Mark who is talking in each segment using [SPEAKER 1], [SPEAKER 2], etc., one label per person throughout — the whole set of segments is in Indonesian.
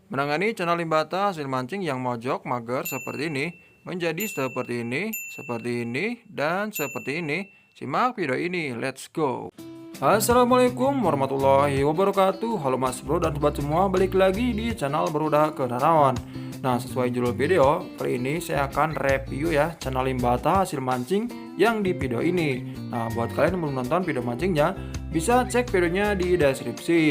[SPEAKER 1] Menangani channel limbata hasil mancing yang mojok mager seperti ini, menjadi seperti ini, dan seperti ini. Simak video ini, let's go. Assalamualaikum warahmatullahi wabarakatuh. Halo mas bro dan sobat semua, balik lagi di channel Berudah Kenarawan. Nah, sesuai judul video, kali ini saya akan review ya channel limbata hasil mancing yang di video ini. Nah, buat kalian yang belum nonton video mancingnya, bisa cek videonya di deskripsi.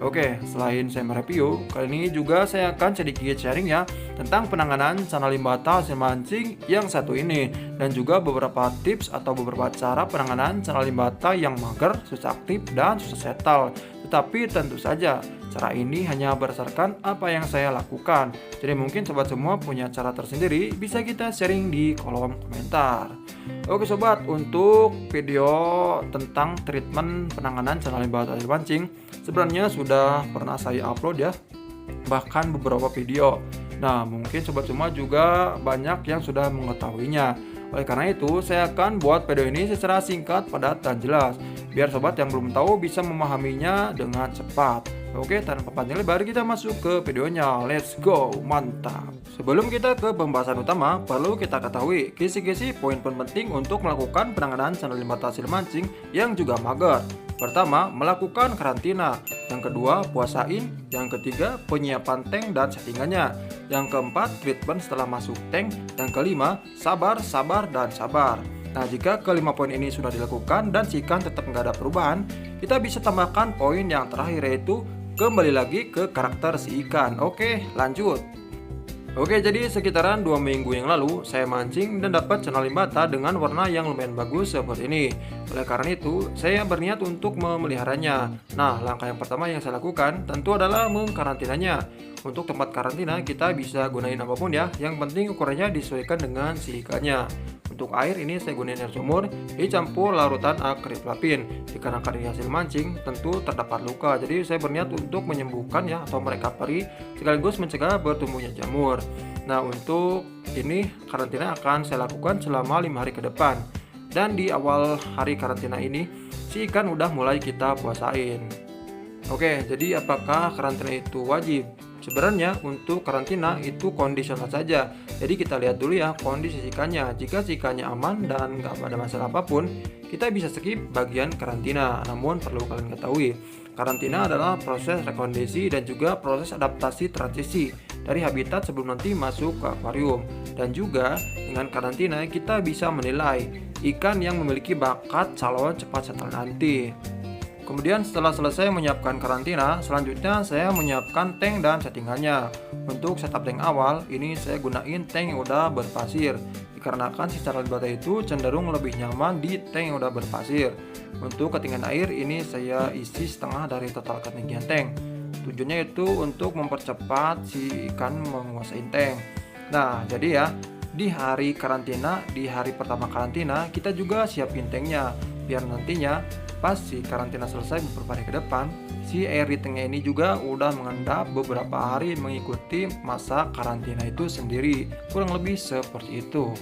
[SPEAKER 1] Oke, selain saya mereview, kali ini juga saya akan sedikit sharing ya tentang penanganan channel limbata hasil mancing yang satu ini, dan juga beberapa tips atau beberapa cara penanganan channel limbata yang mager, susah aktif, dan susah settle. Tetapi tentu saja cara ini hanya berdasarkan apa yang saya lakukan. Jadi mungkin sobat semua punya cara tersendiri, bisa kita sharing di kolom komentar. Oke sobat, untuk video tentang treatment penanganan channel limbata hasil mancing sebenarnya sudah pernah saya upload ya, bahkan beberapa video. Nah, mungkin sobat semua juga banyak yang sudah mengetahuinya. Oleh karena itu, saya akan buat video ini secara singkat, padat, dan jelas, biar sobat yang belum tahu bisa memahaminya dengan cepat. Oke, tanpa panjang lebar, kita masuk ke videonya. Let's go, mantap. Sebelum kita ke pembahasan utama, perlu kita ketahui kisi-kisi poin-poin penting untuk melakukan penanganan channel limbata hasil mancing yang juga mager. Pertama, melakukan karantina. Yang kedua, puasain. Yang ketiga, penyiapan tank dan settingannya. Yang keempat, treatment setelah masuk tank. Yang kelima, sabar, dan sabar. Nah, jika kelima poin ini sudah dilakukan dan si ikan tetap nggak ada perubahan, kita bisa tambahkan poin yang terakhir, yaitu kembali lagi ke karakter si ikan. Oke, lanjut. Oke, jadi sekitaran 2 minggu yang lalu saya mancing dan dapat channel limbata dengan warna yang lumayan bagus seperti ini. Oleh karena itu, saya berniat untuk memeliharanya. Nah, langkah yang pertama yang saya lakukan tentu adalah mengkarantinanya. Untuk tempat karantina kita bisa gunain apapun ya, yang penting ukurannya disesuaikan dengan si ikannya. Untuk air ini saya gunain air sumur dicampur larutan akriplavin. Dikarenakan ini hasil mancing, tentu terdapat luka. Jadi saya berniat untuk menyembuhkan ya atau merekaperi sekaligus mencegah bertumbuhnya jamur. Nah, untuk ini karantina akan saya lakukan selama 5 hari ke depan. Dan di awal hari karantina ini, si ikan udah mulai kita puasain. Oke, jadi apakah karantina itu wajib? Sebenarnya untuk karantina itu kondisional saja. Jadi kita lihat dulu ya kondisi ikannya. Jika ikannya aman dan nggak ada masalah apapun, kita bisa skip bagian karantina. Namun perlu kalian ketahui, karantina adalah proses rekondisi dan juga proses adaptasi transisi dari habitat sebelum nanti masuk ke akuarium. Dan juga dengan karantina kita bisa menilai ikan yang memiliki bakat calon cepat settle nanti. Kemudian setelah selesai menyiapkan karantina, selanjutnya saya menyiapkan tank dan settingannya. Untuk setup tank awal, ini saya gunain tank yang udah berpasir. Dikarenakan si channel limbata itu cenderung lebih nyaman di tank yang udah berpasir. Untuk ketinggian air, ini saya isi setengah dari total ketinggian tank. Tujuannya itu untuk mempercepat si ikan menguasai tank. Nah, jadi ya, di hari karantina, di hari pertama karantina, kita juga siapin tanknya. Biar nantinya pas si karantina selesai beberapa hari ke depan, si air di tanknya ini juga udah mengendap beberapa hari mengikuti masa karantina itu sendiri. Kurang lebih seperti itu.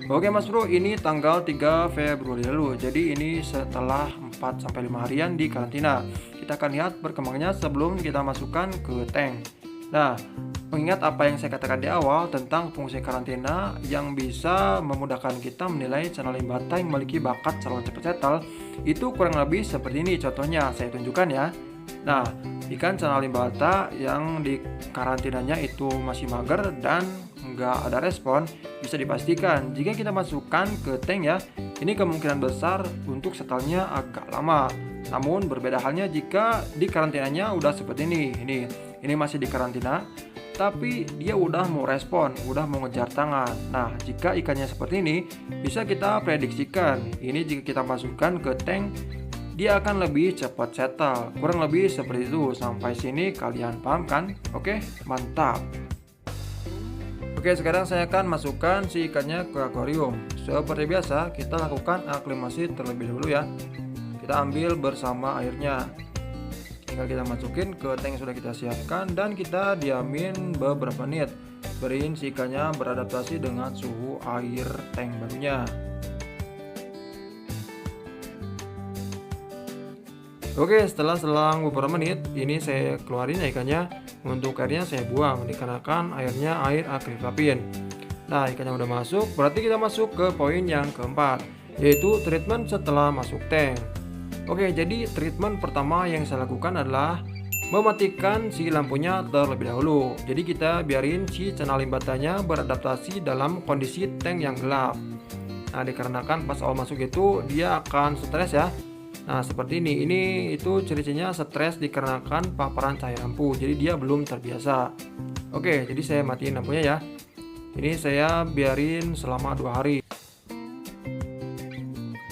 [SPEAKER 1] Oke mas bro, ini tanggal 3 Februari lalu. Jadi ini setelah 4-5 harian di karantina. Kita akan lihat perkembangannya sebelum kita masukkan ke tank. Nah, mengingat apa yang saya katakan di awal tentang fungsi karantina yang bisa memudahkan kita menilai channel limbata yang memiliki bakat calon cepat settle, itu kurang lebih seperti ini contohnya, saya tunjukkan ya. Nah, ikan channel limbata yang di karantinanya itu masih mager dan nggak ada respon, bisa dipastikan jika kita masukkan ke tank ya, ini kemungkinan besar untuk settlenya agak lama. Namun berbeda halnya jika di karantinanya udah seperti ini. Ini masih di karantina, tapi dia udah mau respon, udah mau ngejar tangan. Nah, jika ikannya seperti ini, bisa kita prediksikan. Ini jika kita masukkan ke tank, dia akan lebih cepat settle. Kurang lebih seperti itu. Sampai sini kalian paham kan? Oke, mantap. Oke, sekarang saya akan masukkan si ikannya ke akuarium. Seperti biasa, kita lakukan aklimasi terlebih dahulu ya. Kita ambil bersama airnya. Tinggal kita masukin ke tank yang sudah kita siapkan dan kita diamin beberapa menit. Beriin si ikannya beradaptasi dengan suhu air tank barunya. Oke, setelah selang beberapa menit, ini saya keluarin ya ikannya. untuk airnya saya buang dikarenakan airnya air akrifapin. Nah, ikannya udah masuk, berarti kita masuk ke poin yang keempat, yaitu treatment setelah masuk tank. Oke, jadi treatment pertama yang saya lakukan adalah mematikan si lampunya terlebih dahulu. Jadi kita biarin si channel limbatannya beradaptasi dalam kondisi tank yang gelap. Nah, dikarenakan pas awal masuk itu dia akan stres ya. Nah, seperti ini. Ini itu ciri-cirinya stres dikarenakan paparan cahaya lampu. Jadi dia belum terbiasa. Oke, jadi saya matiin lampunya ya. Ini saya biarin selama 2 hari.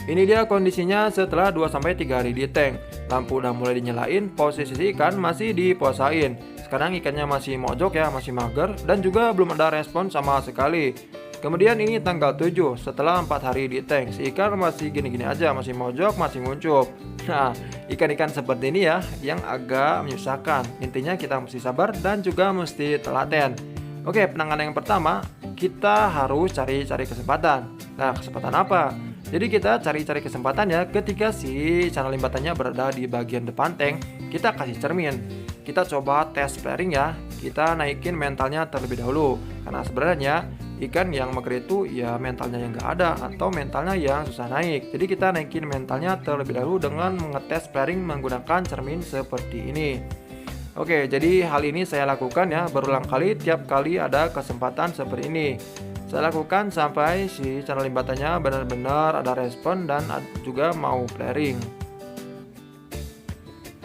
[SPEAKER 1] Ini dia kondisinya setelah 2-3 hari di tank. Lampu udah mulai dinyalain, posisi ikan masih dipuasain. Sekarang ikannya masih mojok ya, masih mager, dan juga belum ada respon sama sekali. Kemudian ini tanggal 7, setelah 4 hari di tank, si ikan masih gini-gini aja, masih mojok, masih nguncup. Nah, ikan-ikan seperti ini ya, yang agak menyusahkan. Intinya kita mesti sabar dan juga mesti telaten. Oke, penanganan yang pertama, kita harus cari-cari kesempatan. Nah, kesempatan apa? Jadi kita cari-cari kesempatan ya ketika si channel limbatannya berada di bagian depan tank, kita kasih cermin. Kita coba tes flaring ya, kita naikin mentalnya terlebih dahulu. Karena sebenarnya ikan yang mager itu ya mentalnya yang nggak ada atau mentalnya yang susah naik. Jadi kita naikin mentalnya terlebih dahulu dengan mengetes flaring menggunakan cermin seperti ini. Oke, jadi hal ini saya lakukan ya berulang kali tiap kali ada kesempatan seperti ini. Saya lakukan sampai si channel limbatannya benar-benar ada respon dan juga mau flaring.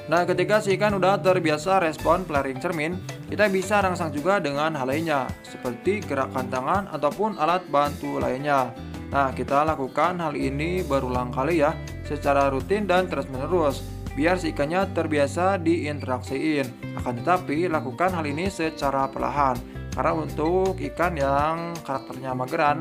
[SPEAKER 1] Nah, ketika si ikan udah terbiasa respon flaring cermin, kita bisa rangsang juga dengan hal lainnya, seperti gerakan tangan ataupun alat bantu lainnya. Nah, kita lakukan hal ini berulang kali ya, secara rutin dan terus-menerus, biar si ikannya terbiasa diinteraksiin. Akan tetapi, lakukan hal ini secara perlahan. Karena untuk ikan yang karakternya mageran,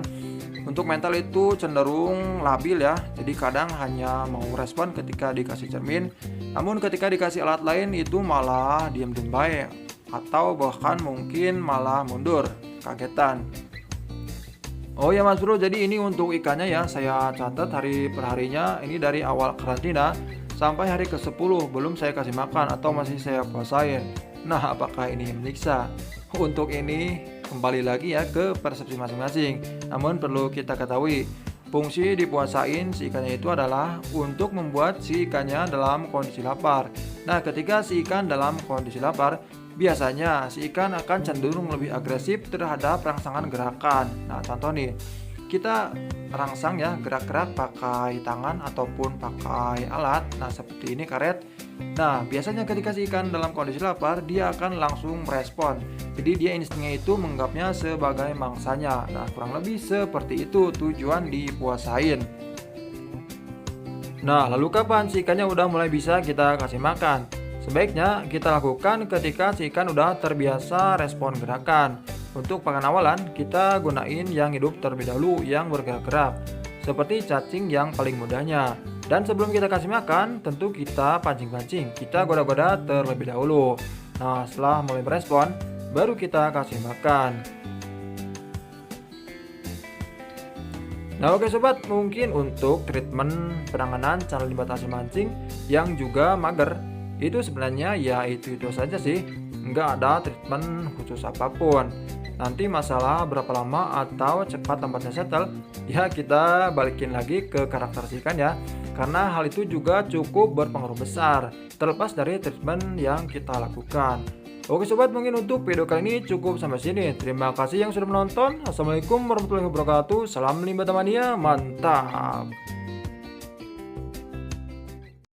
[SPEAKER 1] untuk mental itu cenderung labil ya. Jadi kadang hanya mau respon ketika dikasih cermin, namun ketika dikasih alat lain itu malah diem-diem baik, atau bahkan mungkin malah mundur, kagetan. Oh ya Mas Bro, jadi ini untuk ikannya ya, saya catat hari per harinya. Ini dari awal karantina sampai hari ke-10 belum saya kasih makan atau masih saya puasain. Nah, apakah ini menyiksa? Untuk ini kembali lagi ya ke persepsi masing-masing. Namun perlu kita ketahui, fungsi dipuasain si ikannya itu adalah untuk membuat si ikannya dalam kondisi lapar. Nah, ketika si ikan dalam kondisi lapar, biasanya si ikan akan cenderung lebih agresif terhadap rangsangan gerakan. Nah, contoh nih, kita rangsang ya gerak-gerak pakai tangan ataupun pakai alat. Nah, seperti ini karet. Nah, biasanya ketika si ikan dalam kondisi lapar, dia akan langsung merespon. Jadi dia instingnya itu menganggapnya sebagai mangsanya. Nah, kurang lebih seperti itu tujuan dipuasain. Nah, lalu kapan si ikannya udah mulai bisa kita kasih makan? Sebaiknya kita lakukan ketika si ikan udah terbiasa respon gerakan. Untuk pakan awalan, kita gunain yang hidup terlebih dahulu yang bergerak-gerak, seperti cacing yang paling mudahnya. Dan sebelum kita kasih makan, tentu kita pancing-pancing, kita goda-goda terlebih dahulu. Nah, setelah mulai merespon, baru kita kasih makan. Nah, oke sobat, mungkin untuk treatment penanganan channel limbat hasil mancing yang juga mager, itu sebenarnya ya itu saja sih, nggak ada treatment khusus apapun. Nanti masalah berapa lama atau cepat tempatnya settle, ya kita balikin lagi ke karakter si ikan ya. Karena hal itu juga cukup berpengaruh besar, terlepas dari treatment yang kita lakukan. Oke sobat, mungkin untuk video kali ini cukup sampai sini. Terima kasih yang sudah menonton. Assalamualaikum warahmatullahi wabarakatuh. Salam limbat mania, mantap.